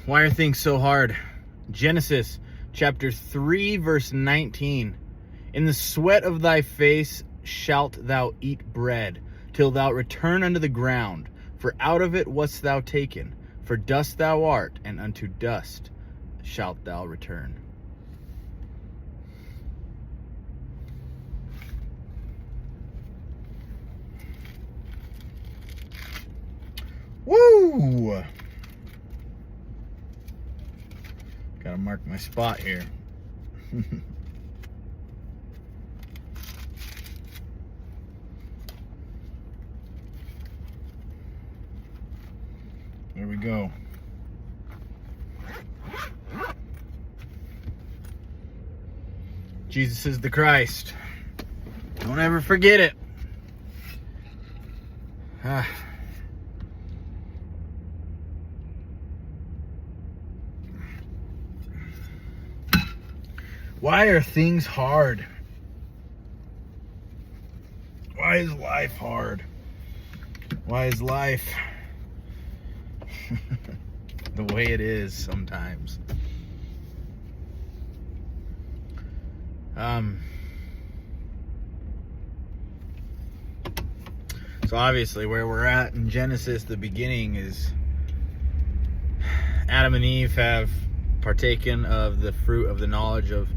Why are things so hard? Genesis chapter 3 verse 19. In the sweat of thy face shalt thou eat bread, till thou return unto the ground. For out of it wast thou taken. For dust thou art, and unto dust shalt thou return. Woo! Gotta mark my spot here. There we go. Jesus is the Christ. Don't ever forget it. Why are things hard? Why is life hard? Why is life the way it is sometimes? So obviously where we're at in Genesis, the beginning is Adam and Eve have partaken of the fruit of the knowledge of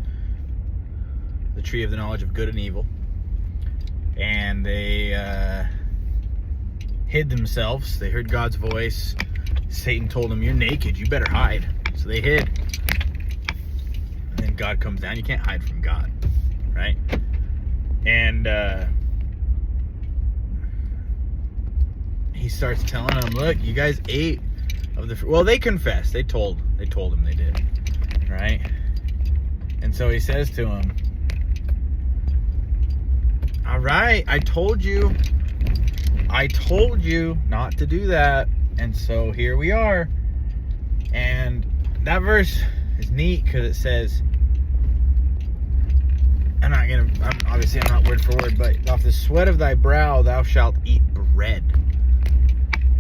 the tree of the knowledge of good and evil, and they hid themselves. They heard God's voice. Satan told them, "You're naked, you better hide." So they hid, and then God comes down. You can't hide from God, right? And he starts telling them, "Look, you guys ate of the fruit." Well, they confessed. They told him they did, right? And so he says to him, "All right, I told you not to do that." And so here we are. And that verse is neat because it says, I'm not word for word, but off the sweat of thy brow thou shalt eat bread.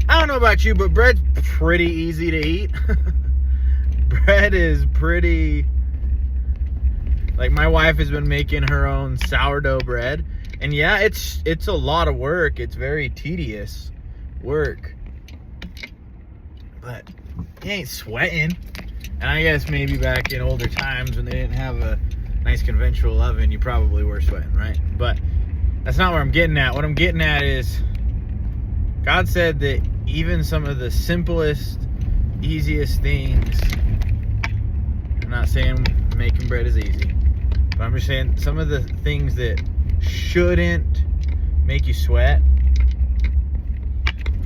I don't know about you, but bread's pretty easy to eat. Bread is pretty, like, my wife has been making her own sourdough bread. And yeah, it's a lot of work. It's very tedious work. But you ain't sweating. And I guess maybe back in older times when they didn't have a nice conventional oven, you probably were sweating, right? But that's not where I'm getting at. What I'm getting at is God said that even some of the simplest, easiest things, I'm not saying making bread is easy, but I'm just saying some of the things that shouldn't make you sweat,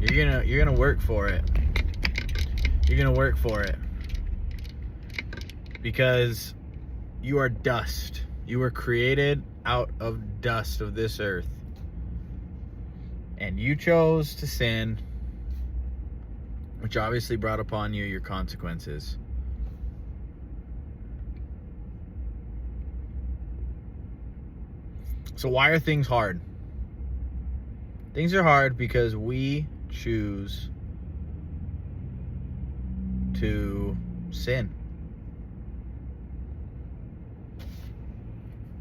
you're gonna work for it. You're gonna work for it because you are dust. You were created out of dust of this earth, and you chose to sin, which obviously brought upon you your consequences. So why are things hard? Things are hard because we choose to sin.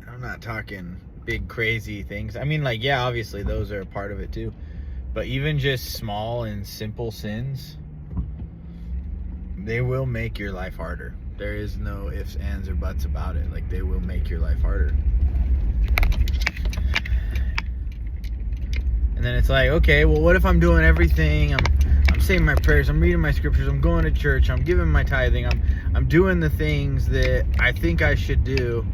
I'm not talking big crazy things. I mean, like, yeah, obviously those are a part of it too. But even just small and simple sins, they will make your life harder. There is no ifs, ands, or buts about it. Like, they will make your life harder. And then it's like, okay, well, what if I'm doing everything? I'm saying my prayers, I'm reading my scriptures, I'm going to church, I'm giving my tithing, I'm doing the things that I think I should do,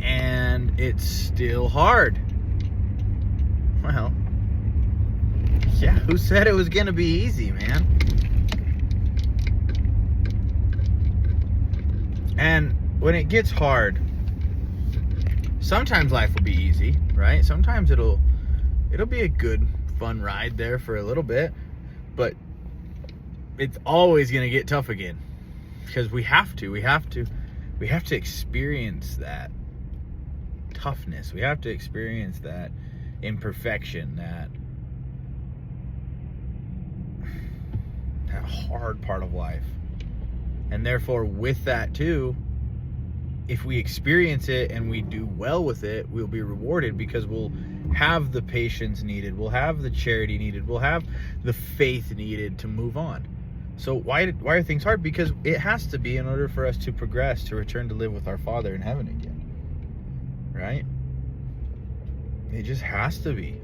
and it's still hard. Well, yeah, who said it was going to be easy, man? And when it gets hard, sometimes life will be easy, right? Sometimes it'll be a good, fun ride there for a little bit, but it's always going to get tough again because we have to experience that toughness. We have to experience that imperfection, that hard part of life. And therefore, with that too, if we experience it and we do well with it, we'll be rewarded because we'll have the patience needed, we'll have the charity needed, we'll have the faith needed to move on. So why are things hard? Because it has to be in order for us to progress, to return to live with our Father in heaven again. Right? It just has to be.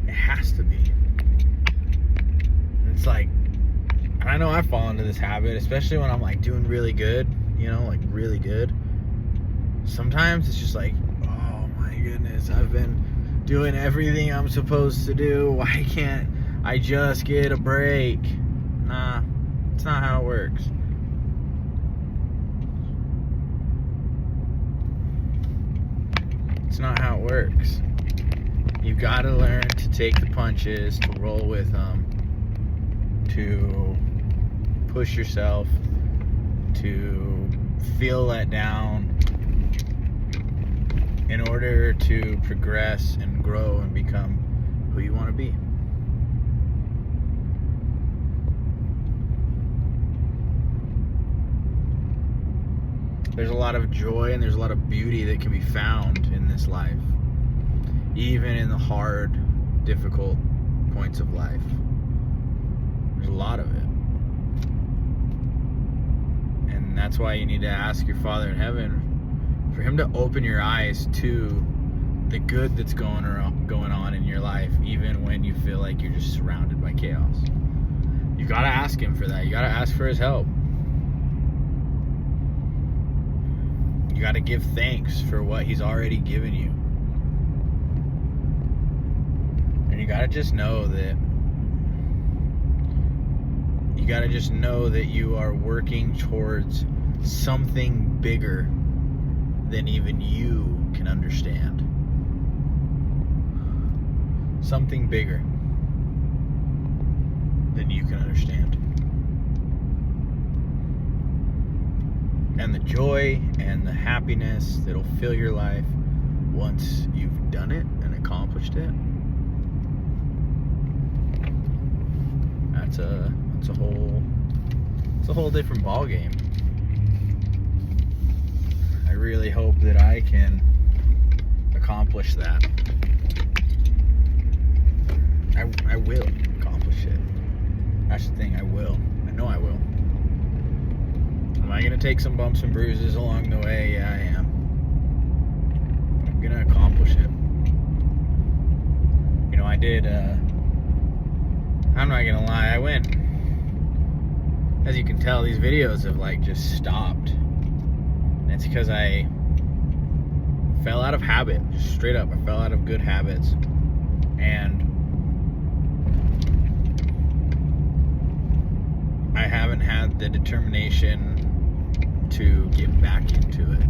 It has to be. It's like, and I know I fall into this habit, especially when I'm like doing really good, like really good. Sometimes it's just like, oh my goodness, I've been doing everything I'm supposed to do. Why can't I just get a break? Nah, it's not how it works. It's not how it works. You gotta learn to take the punches, to roll with them, to push yourself, to feel let down in order to progress and grow and become who you want to be. There's a lot of joy and there's a lot of beauty that can be found in this life, even in the hard, difficult points of life. There's a lot of it. And that's why you need to ask your Father in heaven for him to open your eyes to the good that's going on in your life, even when you feel like you're just surrounded by chaos. You gotta ask him for that. You gotta ask for his help. You gotta give thanks for what he's already given you. And you gotta just know that you are working towards something bigger than even you can understand. Something bigger than you can understand. And the joy and the happiness that'll fill your life once you've done it and accomplished it, it's a whole different ball game. I really hope that I can accomplish that. I will accomplish it. That's the thing, I will. I know I will. Am I gonna take some bumps and bruises along the way? Yeah, I am. I'm gonna accomplish it. I did, I'm not gonna lie, I went, as you can tell, these videos have just stopped. And it's because I fell out of habit, just straight up. I fell out of good habits. And I haven't had the determination to get back into it.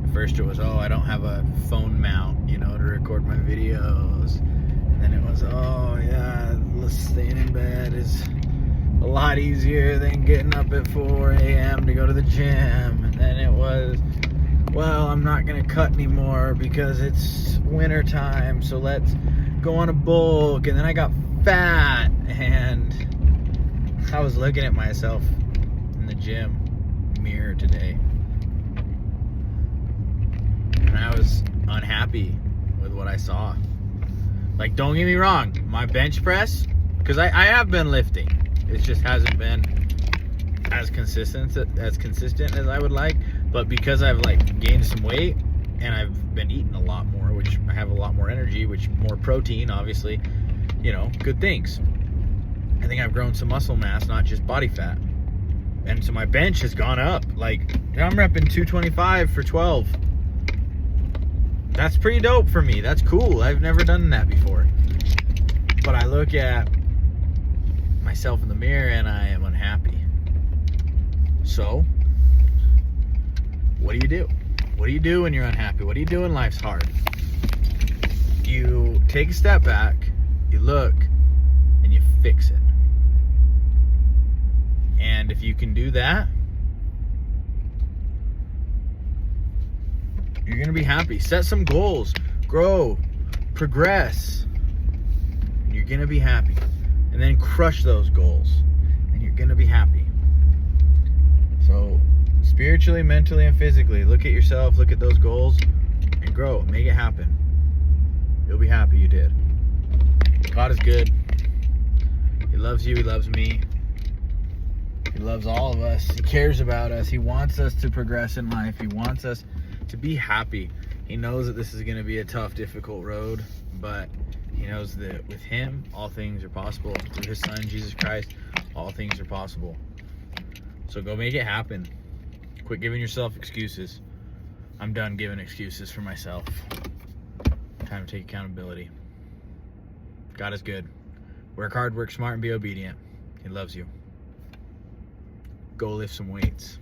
At first it was, I don't have a phone mount, to record my videos. And then it was, staying in bed is a lot easier than getting up at 4 a.m. to go to the gym. And then it was, I'm not going to cut anymore because it's winter time, so let's go on a bulk. And then I got fat, and I was looking at myself in the gym mirror today, and I was unhappy with what I saw. Don't get me wrong, my bench press, because I have been lifting, it just hasn't been as consistent as I would like. But because I've gained some weight and I've been eating a lot more, which I have a lot more energy, which more protein, obviously, good things. I think I've grown some muscle mass, not just body fat. And so my bench has gone up. I'm repping 225 for 12. That's pretty dope for me. That's cool. I've never done that before. But I look at myself in the mirror and I am unhappy. So, what do you do? What do you do when you're unhappy? What do you do when life's hard? You take a step back, you look, and you fix it. And if you can do that, you're going to be happy. Set some goals, grow, progress. You're going to be happy. and then crush those goals, and you're gonna be happy. So spiritually, mentally, and physically, look at yourself, look at those goals, and grow. Make it happen. You'll be happy you did. God is good. He loves you. He loves me. He loves all of us. He cares about us. He wants us to progress in life. He wants us to be happy. He knows that this is going to be a tough, difficult road, but he knows that with him, all things are possible. Through his son, Jesus Christ, all things are possible. So go make it happen. Quit giving yourself excuses. I'm done giving excuses for myself. Time to take accountability. God is good. Work hard, work smart, and be obedient. He loves you. Go lift some weights.